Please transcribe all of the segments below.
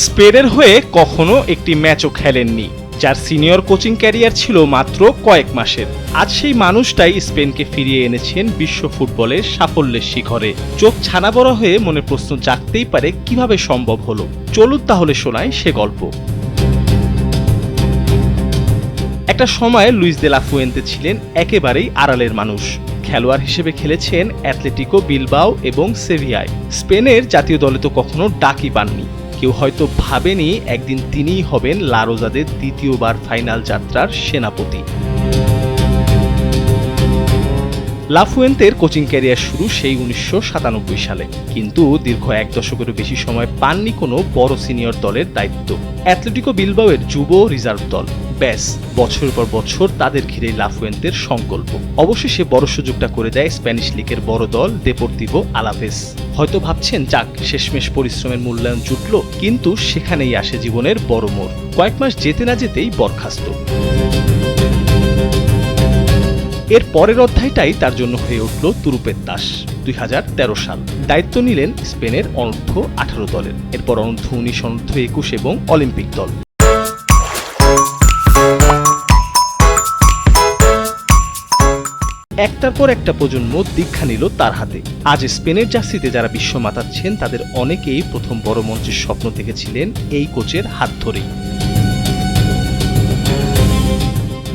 স্পেনের হয়ে কখনো একটি ম্যাচও খেলেননি, যার সিনিয়র কোচিং ক্যারিয়ার ছিল মাত্র কয়েক মাসের। আজ সেই মানুষটাই স্পেনকে ফিরিয়ে এনেছেন বিশ্ব ফুটবলের সাফল্যের শিখরে। চোখ ছানা বড় হয়ে মনে প্রশ্ন জাগতেই পারে, কিভাবে সম্ভব হলো। চলুন তাহলে শোনাই সে গল্প। একটা সময় লুইস দে লা ফুয়েন্তে ছিলেন একেবারেই আড়ালের মানুষ। খেলোয়াড় হিসেবে খেলেছেন অ্যাথলেটিকো বিলবাও এবং সেভিয়ায়। স্পেনের জাতীয় দলে তো কখনো ডাকই পাননি। কেউ হয়তো ভাবেনি একদিন তিনিই হবেন লা রোজাদের দ্বিতীয়বার ফাইনাল যাত্রার সেনাপতি। লা ফুয়েন্তের কোচিং ক্যারিয়ার শুরু সেই 1997 সালে, কিন্তু দীর্ঘ এক দশকেরও বেশি সময় পাননি কোনো বড় সিনিয়র দলের দায়িত্ব। অ্যাথলেটিকো বিলবাওয়ের যুব রিজার্ভ দল, ব্যাস বছরের পর বছর তাদের ঘিরে লা ফুয়েন্তের সংকল্প। অবশেষে বড় সুযোগটা করে দেয় স্প্যানিশ লিগের বড় দল দেপোর্তিভো আলাভেস। হয়তো ভাবছেন, যাক শেষমেশ পরিশ্রমের মূল্যায়ন জুটল, কিন্তু সেখানেই আসে জীবনের বড় মোড়। কয়েক মাস যেতে না যেতেই বরখাস্ত। এর পরের অধ্যায়টাই তার জন্য হয়ে উঠল তুরুপের তাস। 2013 সাল দায়িত্ব নিলেন স্পেনের অনূর্ধ্ব 18 দলের, এরপর অনূর্ধ্ব 19, অনূর্ধ্ব 21 এবং অলিম্পিক দল। একটার পর একটা প্রজন্ম দীক্ষা নিল তার হাতে। আজ স্পেনের জার্সিতে যারা বিশ্ব মাতাচ্ছেন, তাদের অনেকেই প্রথম বড় মঞ্চের স্বপ্ন দেখেছিলেন এই কোচের হাত ধরেই।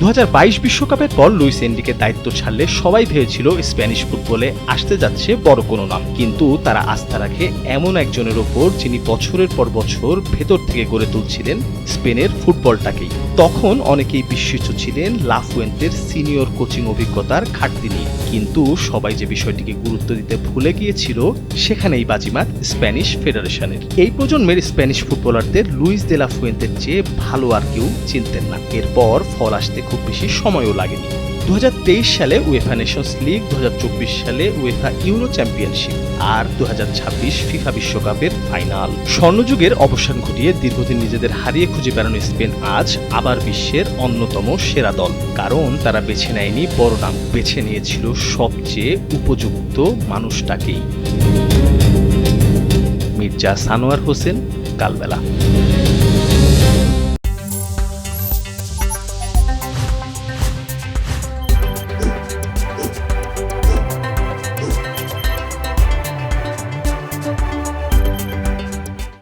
2022 বিশ্বকাপের পর লুইস এনরিকের দায়িত্ব ছাড়লে সবাই ভেবেছিল স্প্যানিশ ফুটবলে আসতে যাচ্ছে বড় কোনো নাম, কিন্তু তারা আস্থা রাখে এমন একজনের ওপর, যিনি বছরের পর বছর ভেতর থেকে গড়ে তুলছিলেন স্পেনের ফুটবলটাকেই। তখন অনেকেই বিস্মিত ছিলেন লা ফুয়েন্তের সিনিয়র কোচিং অভিজ্ঞতার ঘাটতি নিয়ে, কিন্তু সবাই যে বিষয়টিকে গুরুত্ব দিতে ভুলে গিয়েছিল, সেখানেই বাজিমাত স্প্যানিশ ফেডারেশনের। এই প্রজন্মের স্প্যানিশ ফুটবলারদের লুইস দে লা ফুয়েন্তের চেয়ে ভালো আর কেউ চিনতেন না। এরপর ফল আসতে খুব বেশি সময়ও লাগেনি। 2023 সালে উয়েফা নেশনস লিগ, 2024 সালে উয়েফা ইউরো চ্যাম্পিয়নশিপ আর 2026 ফিফা বিশ্বকাপের ফাইনাল। স্বর্ণযুগের অবসান ঘটিয়ে দীর্ঘদিন নিজেদের হারিয়ে খুঁজে বেড়ানো স্পেন আজ আবার বিশ্বের অন্যতম সেরা দল। কারণ তারা বেছে নেয়নি বড় নাম, বেছে নিয়েছিল সবচেয়ে উপযুক্ত মানুষটাকেই। মির্জা সানোয়ার হোসেন, কালবেলা।